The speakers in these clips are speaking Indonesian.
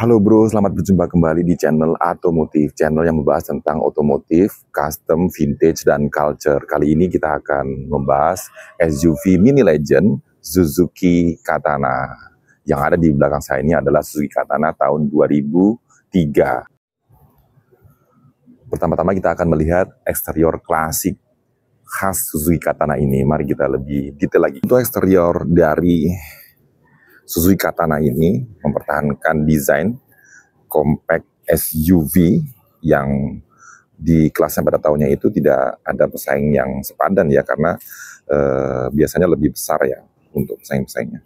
Halo bro, selamat berjumpa kembali di channel Atomotif, channel yang membahas tentang otomotif, custom, vintage, dan culture. Kali ini kita akan membahas SUV mini legend Suzuki Katana. Yang ada di belakang saya ini adalah Suzuki Katana tahun 2003. Pertama-tama kita akan melihat eksterior klasik khas Suzuki Katana ini. Mari kita lebih detail lagi. Untuk eksterior dari Suzuki Katana ini mempertahankan desain compact SUV yang di kelasnya pada tahunnya itu tidak ada pesaing yang sepadan ya, karena biasanya lebih besar ya untuk pesaing-pesaingnya.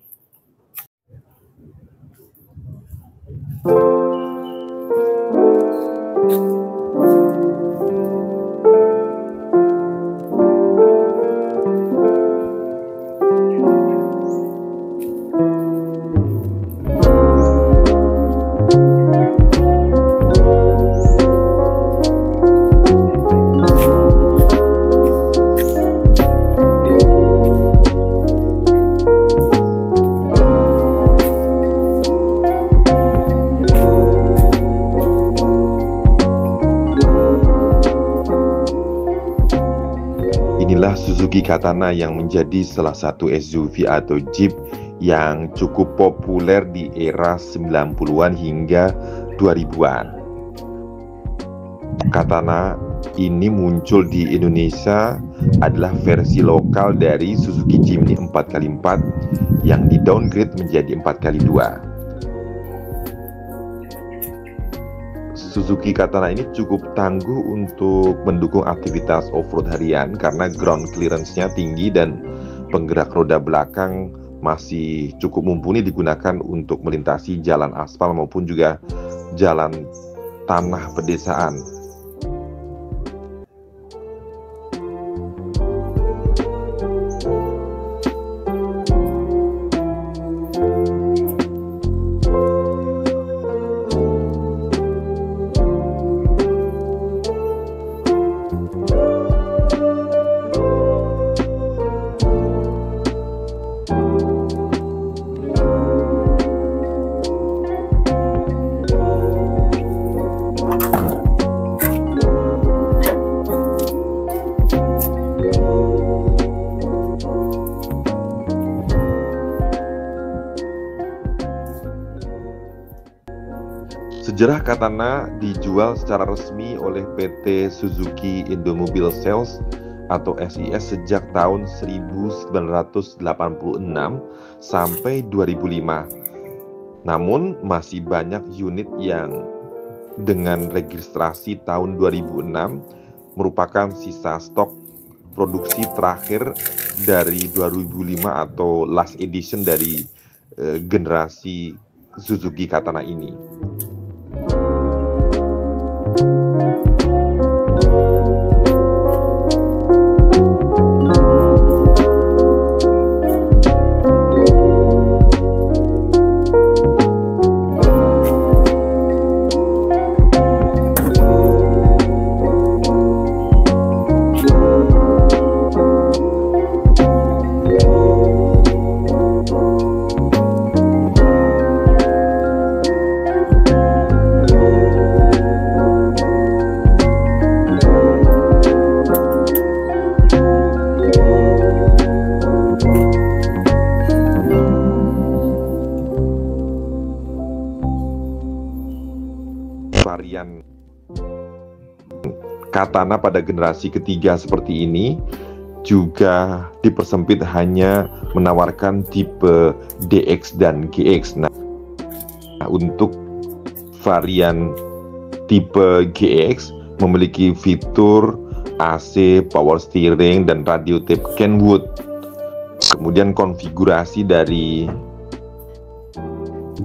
Inilah Suzuki Katana yang menjadi salah satu SUV atau Jeep yang cukup populer di era 90-an hingga 2000-an. Katana ini muncul di Indonesia adalah versi lokal dari Suzuki Jimny 4x4 yang di-downgrade menjadi 4x2. Suzuki Katana ini cukup tangguh untuk mendukung aktivitas off-road harian karena ground clearance-nya tinggi dan penggerak roda belakang masih cukup mumpuni digunakan untuk melintasi jalan aspal maupun juga jalan tanah pedesaan. Sejarah Katana dijual secara resmi oleh PT Suzuki Indomobil Sales atau SIS sejak tahun 1986 sampai 2005. Namun masih banyak unit yang dengan registrasi tahun 2006 merupakan sisa stok produksi terakhir dari 2005 atau last edition dari generasi Suzuki Katana ini. Varian Katana pada generasi ketiga seperti ini juga dipersempit hanya menawarkan tipe DX dan GX. Nah, untuk varian tipe GX memiliki fitur AC, power steering, dan radio tape Kenwood. Kemudian konfigurasi dari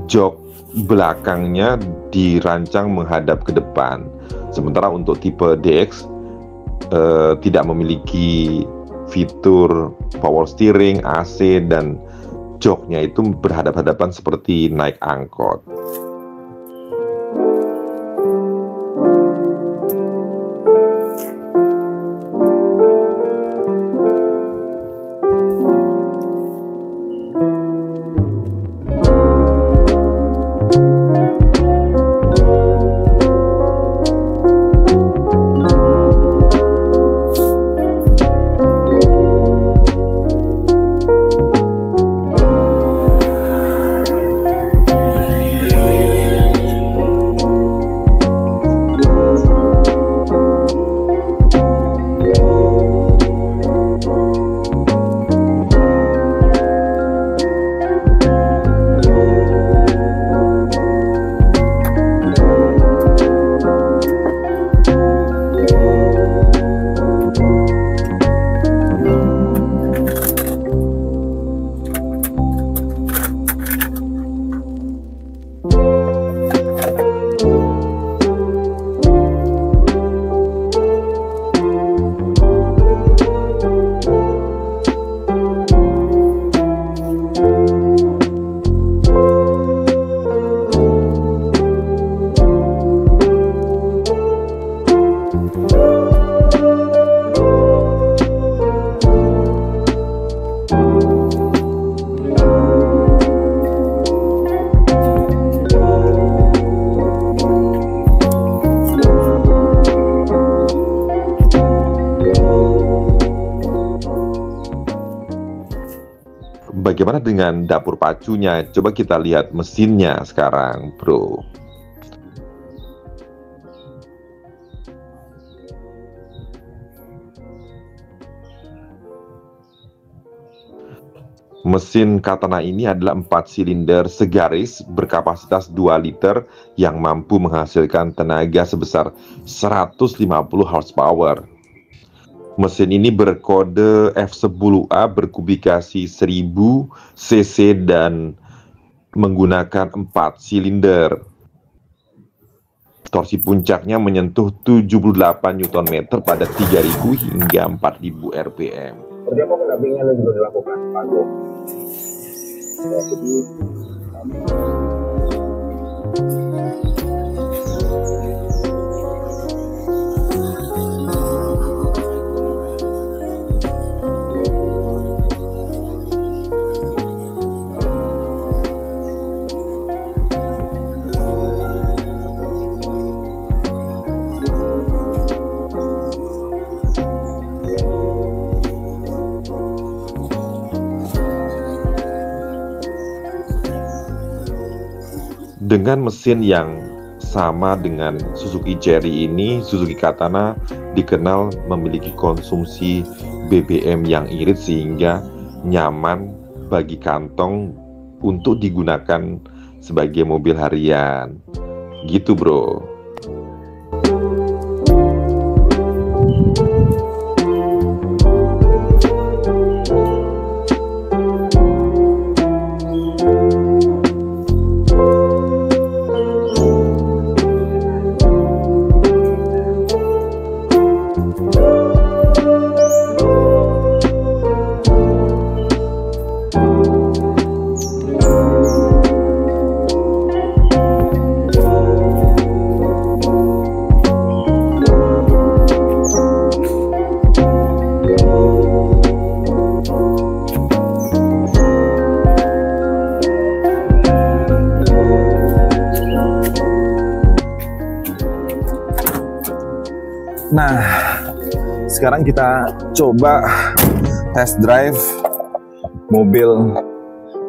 jok belakangnya dirancang menghadap ke depan. Sementara untuk tipe DX tidak memiliki fitur power steering, AC, dan joknya itu berhadap-hadapan seperti naik angkot. bagaimana dengan dapur pacunya? Coba kita lihat mesinnya sekarang, bro. Mesin Katana ini adalah 4 silinder segaris berkapasitas 2 liter yang mampu menghasilkan tenaga sebesar 150 horsepower. Mesin ini berkode F10A berkubikasi 1000 cc dan menggunakan 4 silinder. Torsi puncaknya menyentuh 78 Nm pada 3000 hingga 4000 rpm. Kerja pendampingan juga dilakukan, Pak Jo. Ya, jadi dengan mesin yang sama dengan Suzuki Cherry ini, Suzuki Katana dikenal memiliki konsumsi BBM yang irit sehingga nyaman bagi kantong untuk digunakan sebagai mobil harian. Gitu, bro. Nah, sekarang kita coba test drive mobil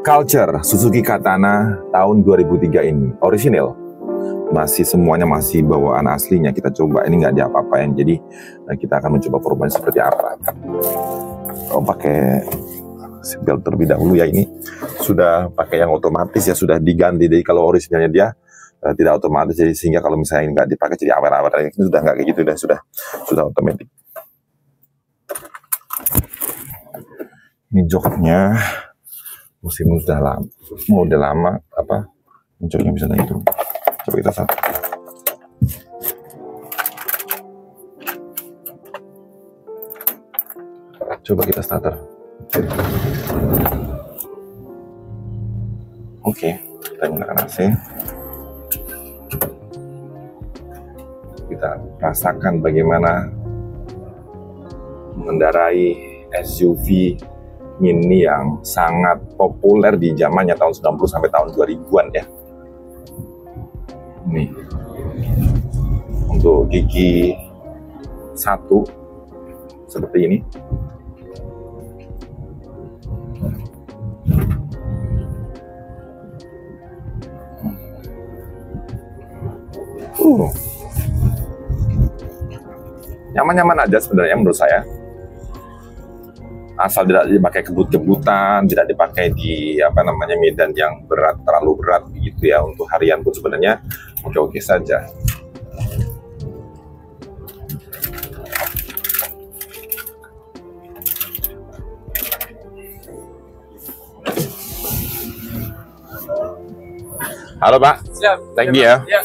Culture Suzuki Katana tahun 2003 ini. Original. Masih semuanya masih bawaan aslinya. Kita coba, ini nggak diapa-apain. Jadi kita akan mencoba perubahan seperti apa. Oh, pakai seatbelt terlebih dahulu ya, ini sudah pakai yang otomatis ya, sudah diganti. Jadi kalau originalnya dia tidak otomatis, jadi sehingga kalau misalnya nggak dipakai jadi awet-awet, ini sudah nggak kayak gitu, sudah otomatis. Ini joknya musim sudah lama, udah lama apa joknya bisa naik turun. Coba kita start. Coba kita starter. Oke, kita gunakan AC. Kita rasakan bagaimana mengendarai SUV mini yang sangat populer di zamannya tahun 90 sampai tahun 2000-an ya. Nih, untuk gigi 1 seperti ini. Nyaman-nyaman aja sebenarnya menurut saya, asal tidak dipakai kebut-kebutan, tidak dipakai di medan yang berat, terlalu berat begitu ya. Untuk harian pun sebenarnya oke-oke saja. Halo Pak, siap. Thank you ya. Ya.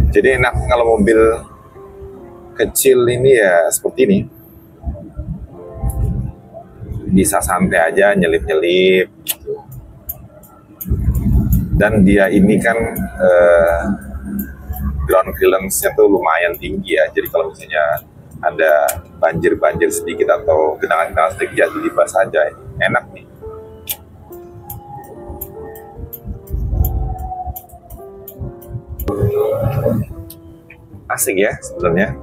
Jadi enak kalau mobil kecil ini ya seperti ini. Bisa santai aja nyelip-nyelip. Dan dia ini kan ground clearance-nya tuh lumayan tinggi ya. Jadi kalau misalnya ada banjir-banjir sedikit atau genangan-genangan sedikit ya dilibas saja. Enak nih. Asik ya sebenarnya.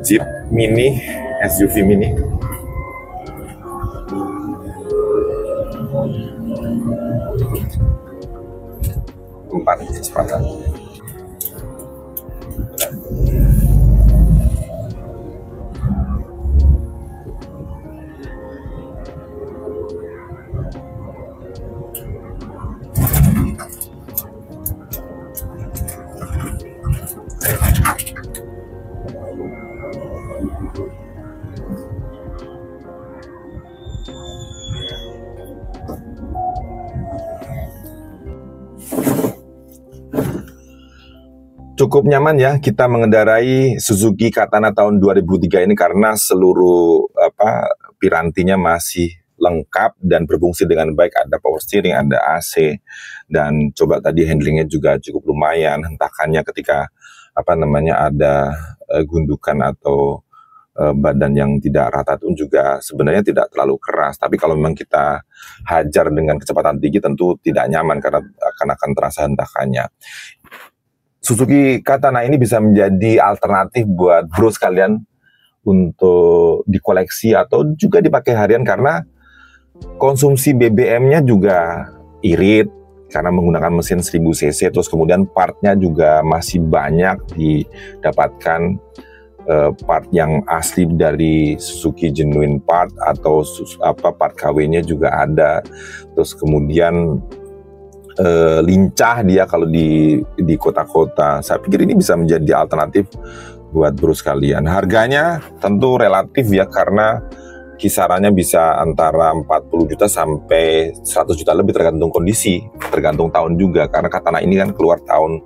Jeep Mini, SUV Mini. Empat kecepatan. Cukup nyaman ya kita mengendarai Suzuki Katana tahun 2003 ini karena seluruh pirantinya masih lengkap dan berfungsi dengan baik. Ada power steering, ada AC, dan coba tadi handlingnya juga cukup lumayan. Hentakannya ketika ada gundukan atau badan yang tidak rata pun juga sebenarnya tidak terlalu keras. Tapi kalau memang kita hajar dengan kecepatan tinggi tentu tidak nyaman karena akan terasa hentakannya. Suzuki Katana ini bisa menjadi alternatif buat bro sekalian untuk dikoleksi atau juga dipakai harian karena konsumsi BBM-nya juga irit karena menggunakan mesin 1000 cc, terus kemudian partnya juga masih banyak didapatkan part yang asli dari Suzuki Genuine Part atau part KW-nya juga ada, terus kemudian lincah dia kalau di kota-kota. Saya pikir ini bisa menjadi alternatif buat bro sekalian. Harganya tentu relatif ya karena kisarannya bisa antara 40 juta sampai 100 juta lebih tergantung kondisi, tergantung tahun juga karena Katana ini kan keluar tahun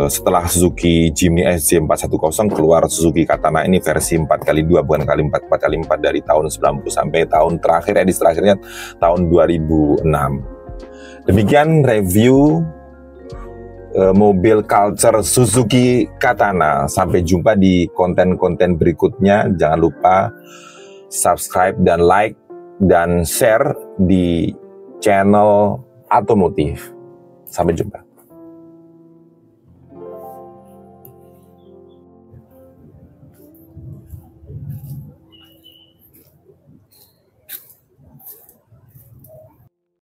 setelah Suzuki Jimny SJ410 keluar Suzuki Katana ini versi 4x2 bukan kali 4, 4x4 dari tahun 90 sampai tahun terakhir, edisi terakhirnya tahun 2006. Demikian review mobil culture Suzuki Katana. Sampai jumpa di konten-konten berikutnya. Jangan lupa subscribe dan like dan share di channel Automotif. Sampai jumpa.